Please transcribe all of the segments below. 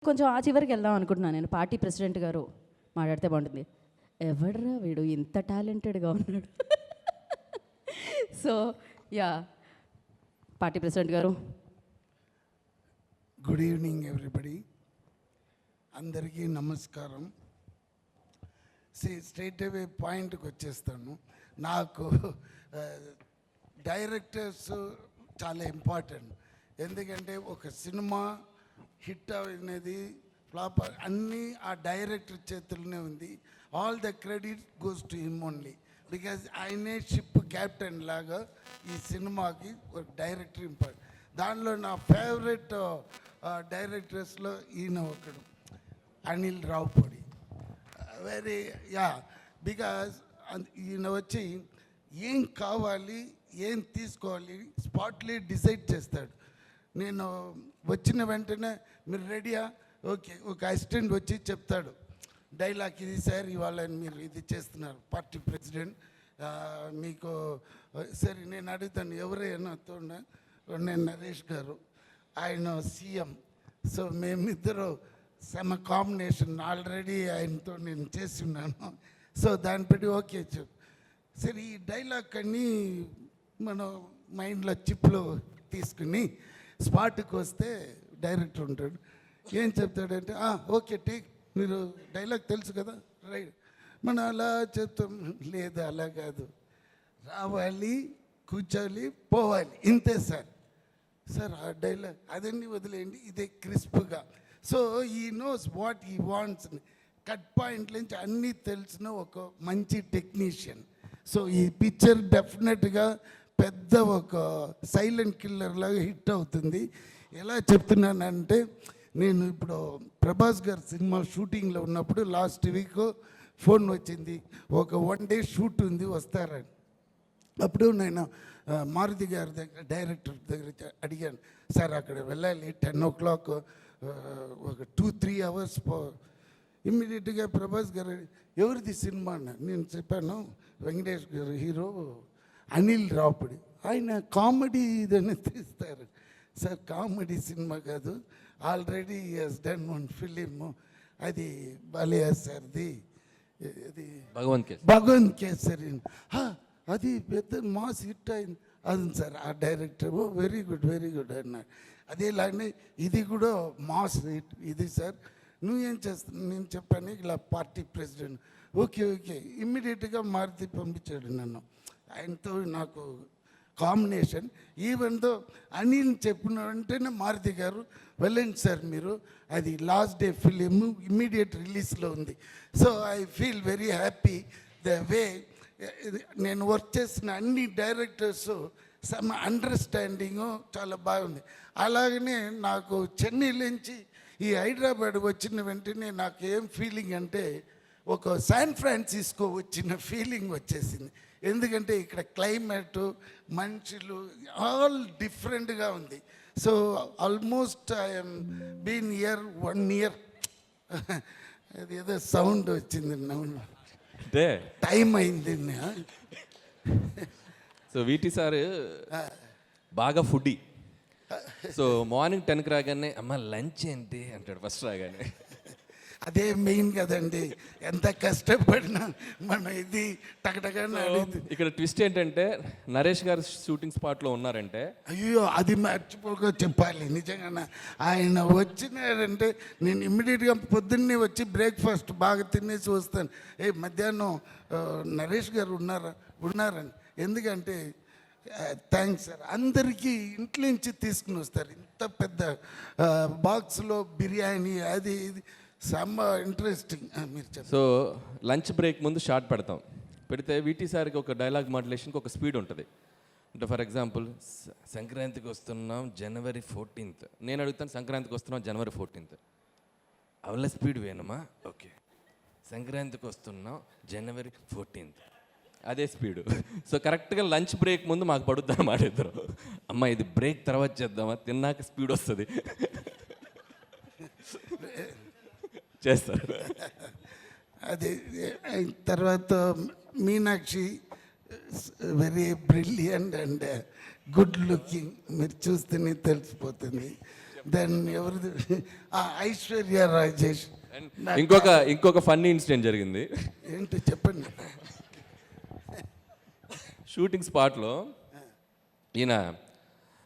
కొంచెం ఆ చివరికి వెళ్దాం అనుకుంటున్నాను నేను. పార్టీ ప్రెసిడెంట్ గారు మాట్లాడితే బాగుంటుంది. ఎవడ్రా వీడు ఇంత టాలెంటెడ్గా ఉన్నాడు. సో యా, పార్టీ ప్రెసిడెంట్ గారు. గుడ్ ఈవినింగ్ ఎవ్రీబడి, అందరికీ నమస్కారం. స్ట్రైట్ అవే పాయింట్కి వచ్చేస్తాను. నాకు డైరెక్టర్స్ చాలా ఇంపార్టెంట్. ఎందుకంటే ఒక సినిమా హిట్ అనేది ఫ్లాప్ అన్నీ ఆ డైరెక్టర్ చేతుల్లోనే ఉంది. All the credit goes to him only. Because ఆయనే షిప్ క్యాప్టెన్ లాగా ఈ సినిమాకి ఒక డైరెక్టర్ ఇంపార్టెంట్. దానిలో నా ఫేవరెట్ డైరెక్టర్స్లో ఈయన ఒకడు, అనిల్ రావుపూడి. వెరీ బికాజ్ ఈయన వచ్చి ఏం కావాలి, ఏం తీసుకోవాలి స్పాట్లీ డిసైడ్ చేస్తాడు. నేను వచ్చిన వెంటనే మీరు రెడీయా, ఓకే, ఒక అసిస్టెంట్ వచ్చి చెప్తాడు డైలాగ్, ఇది సార్ ఇవాళ మీరు ఇది చేస్తున్నారు పార్టీ ప్రెసిడెంట్, మీకు సరే నేను అడుగుతాను ఎవరైనా తోడ, నేను నరేష్ గారు, ఆయన సీఎం. సో మేమిద్దరు సమ కాంబినేషన్ ఆల్రెడీ ఆయనతో నేను చేసి ఉన్నాను. సో దాన్ని బట్టి ఓకే చెప్పు సరే ఈ డైలాగ్ అన్నీ మనం మైండ్లో చిప్లో తీసుకుని స్పాట్కి వస్తే డైరెక్టర్ ఉంటాడు. ఏం చెప్తాడంటే ఓకే టేక్, మీరు డైలాగ్ తెలుసు కదా, రైట్. మనం అలా చెప్తాం, లేదు అలా కాదు, రావాలి, కూర్చోవాలి, పోవాలి, ఇంతే సార్. సార్ ఆ డైలాగ్ అదన్నీ వదిలేయండి, ఇదే క్రిస్ప్గా. సో ఈ నోస్ వాట్ ఈ వాంట్స్. కట్ పాయింట్ నుంచి అన్నీ తెలిసిన ఒక మంచి టెక్నీషియన్. సో ఈ పిక్చర్ డెఫినెట్గా పెద్ద ఒక సైలెంట్ కిల్లర్ లాగా హిట్ అవుతుంది. ఎలా చెప్తున్నానంటే, నేను ఇప్పుడు ప్రభాస్ గారి సినిమా షూటింగ్లో ఉన్నప్పుడు లాస్ట్ వీక్ ఫోన్ వచ్చింది, ఒక 1 day షూట్ ఉంది వస్తారని. అప్పుడు నేను మారుతి గారి దగ్గర, డైరెక్టర్ దగ్గర అడిగాను, సార్ అక్కడ వెళ్ళాలి 10 o'clock, ఒక 2-3 hours ఇమ్మీడియట్గా ప్రభాస్ గారు ఎవరిది సినిమా అన్న. నేను చెప్పాను వెంకటేష్ గారు హీరో, అనిల్ రావుపూడి, ఆయన కామెడీ ఇదని తీస్తారు. సార్ కామెడీ సినిమా కాదు, ఆల్రెడీ హస్ డన్ 1 film, అది బాలయ్య సార్ది, అది భగవంత్ కేసరి, అది పెద్ద మాస్ హిట్ అయింది. అది సార్ ఆ డైరెక్టర్ వెరీ గుడ్ అన్నాడు. అదేలానే ఇది కూడా మాస్ హిట్. ఇది సార్ నువ్వేం చేస్తున్నావు, నేను చెప్పాను ఇలా పార్టీ ప్రెసిడెంట్, ఓకే ఇమ్మీడియట్గా మారుతి పంపించాడు నన్ను. ఆయనతో నాకు కాంబినేషన్. ఈవెన్ దో అనిల్ చెప్పిన వెంటనే మారుతి గారు వెళ్ళండి సార్ మీరు, అది లాస్ట్ డే ఫిలిం ఇమ్మీడియట్ రిలీజ్లో ఉంది. So I feel very happy the way నేను వర్క్ చేసిన అన్ని డైరెక్టర్స్ సమ్ అండర్స్టాండింగు చాలా బాగుంది. అలాగనే నాకు చెన్నై నుంచి ఈ హైదరాబాద్ వచ్చిన వెంటనే నాకు ఏం ఫీలింగ్ అంటే, ఒక శాన్ ఫ్రాన్సిస్కో వచ్చిన ఫీలింగ్ వచ్చేసింది. ఎందుకంటే ఇక్కడ క్లైమేటు, మనుషులు ఆల్ డిఫరెంట్గా ఉంది. So almost I'm been year 1 year. అది ఏదో సౌండ్ వచ్చింది, అంటే టైం అయింది. సో వీటి సార్ బాగా ఫుడ్డీ. సో మార్నింగ్ 10కి రాగానే అమ్మ లంచ్ ఏంటి అంటాడు ఫస్ట్ రాగానే. అదే మెయిన్ కదండి, ఎంత కష్టపడినా మనం ఇది టకటగా. ఇక్కడ ట్విస్ట్ ఏంటంటే, నరేష్ గారు షూటింగ్ స్పాట్లో ఉన్నారంటే, అయ్యో అది మర్చిపోక చెప్పాలి నిజంగా. ఆయన వచ్చినారంటే నేను ఇమ్మీడియట్గా పొద్దున్నే వచ్చి బ్రేక్ఫాస్ట్ బాగా తినేసి వస్తాను. మధ్యాహ్నం నరేష్ గారు ఉన్నారని. ఎందుకంటే థ్యాంక్స్ సార్, అందరికీ ఇంట్లో నుంచి తీసుకుని వస్తారు, ఇంత పెద్ద బాక్స్లో బిర్యానీ, అది ఇది సమ్మ ఇంట్రెస్టింగ్. మీరు చెప్పండి. సో లంచ్ బ్రేక్ ముందు షార్ట్ పెడితే వీటి సార్కి ఒక డైలాగ్ మాడ్యులేషన్కి ఒక స్పీడ్ ఉంటుంది. అంటే ఫర్ ఎగ్జాంపుల్, సంక్రాంతికి వస్తున్నాం January 14th, నేను అడుగుతాను సంక్రాంతికి వస్తున్నాం January 14th, అవల స్పీడ్ వేనమ్మా, ఓకే, సంక్రాంతికి వస్తున్నాం January 14th, అదే స్పీడు. సో కరెక్ట్గా లంచ్ బ్రేక్ ముందు మాకు పడుద్ది అన్నమాట. ఇద్దరు అమ్మ ఇది బ్రేక్ తర్వాత చేద్దామా, తిన్నాక స్పీడ్ వస్తుంది చేస్తారు. అది తర్వాత Meenakshi very brilliant and good looking, మీరు చూస్తేనే తెలిసిపోతుంది. దెన్ ఎవరిది ఐశ్వర్య రాజేష్. ఇంకొక ఫన్నీ ఇన్సిడెంట్ జరిగింది. ఏంటి చెప్పండి. షూటింగ్ స్పాట్లో ఈయన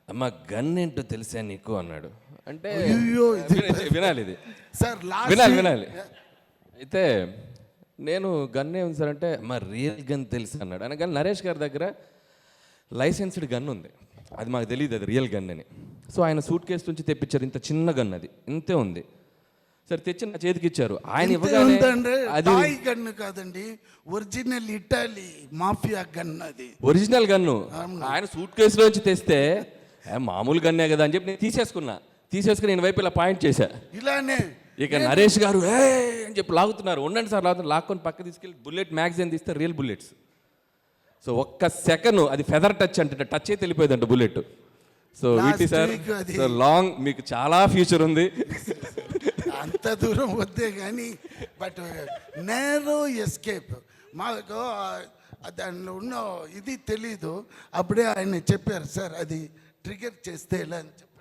అమ్మ గన్ ఏంటో తెలుసా నీకు అన్నాడు. అంటే అయ్యో, వినాలి ఇది, సార్ వినాలి. అయితే నేను గన్ ఏముంది సార్ అంటే మా రియల్ గన్ తెలుసు అన్నాడు. అనగానే నరేష్ గారి దగ్గర లైసెన్స్డ్ గన్ ఉంది, అది మాకు తెలియదు అది రియల్ గన్ అని. సో ఆయన సూట్ కేసు నుంచి తెప్పించారు, ఇంత చిన్న గన్, అది ఇంతే ఉంది. సరే తెచ్చి నా చేతికి ఇచ్చారు. ఆయన ఇవ్వగానే అది గన్ను కాదండి, ఒరిజినల్ ఇటాలీ మాఫియా గన్, అది ఒరిజినల్ గన్ను. ఆయన సూట్ కేసులోంచి తెస్తే మామూలు గన్నే కదా అని చెప్పి నేను తీసేసుకుని నేను వైపు ఇలా పాయింట్ చేశా. ఇలానే ఇక నరేష్ గారు ఏ అని చెప్పి లాగుతున్నారు. ఉండండి సార్ లాగుతున్నారు. లాక్కొని పక్క తీసుకెళ్ళి బుల్లెట్ మ్యాగజైన్ తీస్తే రియల్ బుల్లెట్స్. సో ఒక్క సెకండ్ అది ఫెదర్ టచ్ అంటే టచ్ అయితే వెళ్ళిపోయిందంట బుల్లెట్. సో వీటి సార్ లాంగ్ మీకు చాలా ఫ్యూచర్ ఉంది. అంత దూరం వద్దే కానీ బట్ నేరో ఎస్కేప్. మాకు దానిలో ఉన్న ఇది తెలీదు. అప్పుడే ఆయన చెప్పారు సార్ అది ట్రిగర్ చేస్తే ఎలా అని చెప్పారు.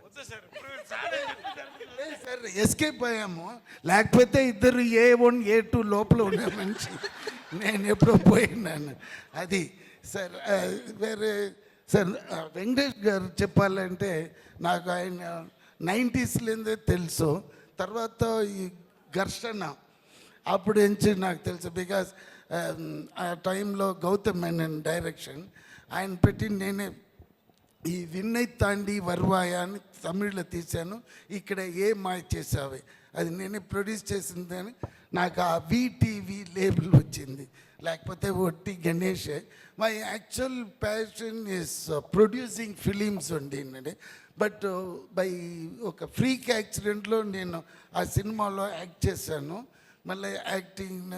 సార్ ఎస్కేప్ అయ్యాము, లేకపోతే ఇద్దరు A1 A2 లోపల ఉన్న మనిషి నేను ఎప్పుడో పోయినాను. అది సార్ వేరే సార్ వెంకటేష్ గారు చెప్పాలంటే నాకు ఆయన 90sలోనే తెలుసు. తర్వాత ఈ ఘర్షణ అప్పుడు నుంచి నాకు తెలుసు. బికాస్ ఆ టైంలో గౌతమ్ మేనన్ డైరెక్షన్ ఆయన పెట్టి నేనే ఈ విన్నై తాండి వర్వాయ అని తమిళ్లో తీశాను. ఇక్కడ ఏ మాయ చేసావే అది నేనే ప్రొడ్యూస్ చేసిందని నాకు ఆ VTV లేబుల్ వచ్చింది, లేకపోతే ఒట్టి గణేషే. My actual passion is producing films ఉండిందండి. బట్ బై ఒక ఫ్రీక్ యాక్సిడెంట్లో నేను ఆ సినిమాలో యాక్ట్ చేశాను. మళ్ళీ యాక్టింగ్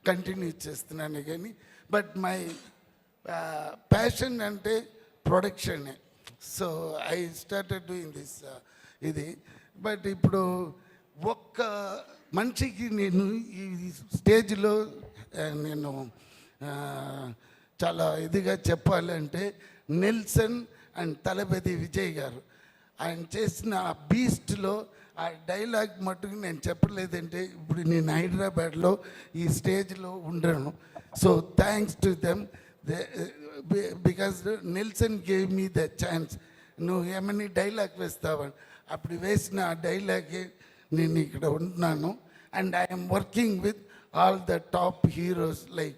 కంటిన్యూ చేస్తున్నాను కానీ బట్ మై ప్యాషన్ అంటే ప్రొడక్షనే. So I started doing this ఇది. బట్ ఇప్పుడు ఒక్క మనిషికి నేను ఈ స్టేజ్లో నేను చాలా ఇదిగా చెప్పాలంటే నెల్సన్ అండ్ తలపతి విజయ్ గారు ఆయన చేసిన ఆ బీస్ట్లో ఆ డైలాగ్ మటుకు నేను చెప్పలేదంటే ఇప్పుడు నేను హైదరాబాద్లో ఈ స్టేజ్లో ఉండను. So thanks to them because Nelson gave me the chance. నువ్వు ఏమని డైలాగ్ వేస్తావని అప్పుడు వేసిన ఆ డైలాగే నేను ఇక్కడ ఉంటున్నాను. And I'm working with all the top heroes like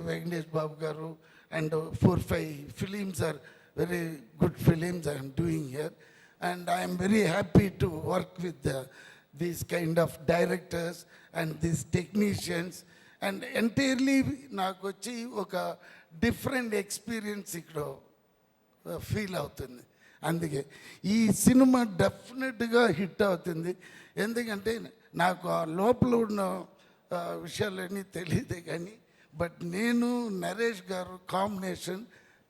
Venkatesh Babu garu and 4-5 films are very good films I am doing here, and I am very happy to work with these kind of directors and these technicians, and entirely నాకు వచ్చి ఒక different experience ఇక్కడ feel అవుతుంది. అందుకే ఈ cinema డెఫినెట్గా hit అవుతుంది. ఎందుకంటే నాకు ఆ లోపల ఉన్న విషయాలన్నీ తెలియదే కానీ బట్ నేను నరేష్ గారు కాంబినేషన్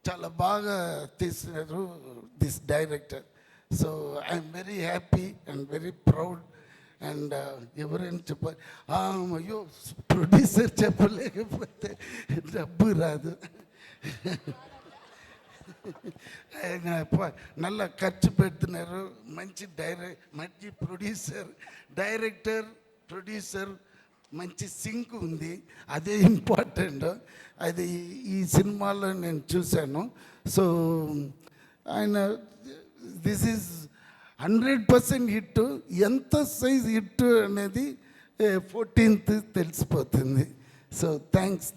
చాలా బాగా తీసినారు this director. So I'm very happy and very proud. And ఎవరైనా చెప్పాలి అయ్యో ప్రొడ్యూసర్ చెప్పలేకపోతే డబ్బు రాదు. ఆయన నల్ల ఖర్చు పెడుతున్నారు. మంచి మంచి డైరెక్టర్ ప్రొడ్యూసర్ మంచి సింక్ ఉంది, అదే ఇంపార్టెంట్. అది ఈ సినిమాలో నేను చూశాను. సో ఆయన దిస్ ఈజ్ 100% హిట్. ఎంత సైజ్ హిట్ అనేది 14th తెలిసిపోతుంది. So thanks.